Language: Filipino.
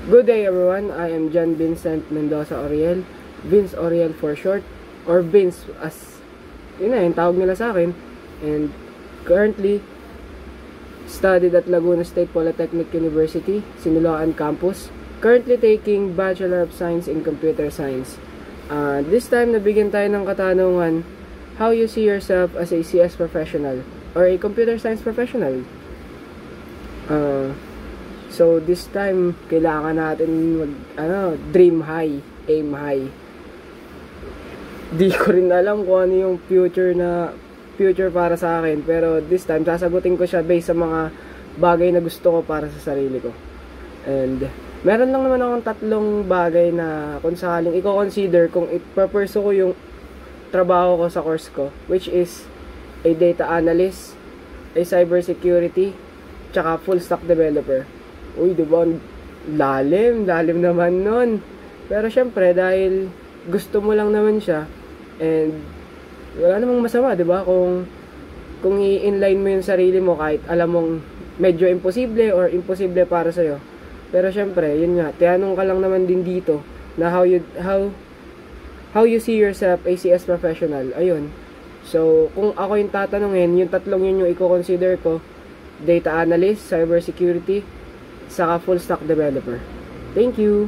Good day everyone, I am John Vincent Mendoza Oriel, Vince Oriel for short, or Vince as, yun na, yung tawag nila sa akin. And currently, studied at Laguna State Polytechnic University, Siniloan Campus. Currently taking Bachelor of Science in Computer Science. This time, nabigyan tayo ng katanungan, how you see yourself as a CS professional or a computer science professional. So this time kailangan natin dream high, aim high. Di ko rin alam kung ano yung future para sa akin, pero this time sasagutin ko siya based sa mga bagay na gusto ko para sa sarili ko. And meron lang naman akong tatlong bagay na kung sakaling i-consider kung ipapursue ko yung trabaho ko sa course ko, which is a data analyst, a cybersecurity, tsaka full stack developer. Uy, diba? Lalim naman nun. Pero syempre, dahil gusto mo lang naman siya, and wala namang masama, diba? Kung i-inline mo yung sarili mo, kahit alam mong medyo imposible or imposible para sa'yo. Pero syempre, yun nga, tiyanong ka lang naman din dito na how you see yourself a CS professional. Ayun. So, kung ako yung tatanungin, yung tatlong yun yung i-consider ko: data analyst, cybersecurity, saka full stack developer. Thank you!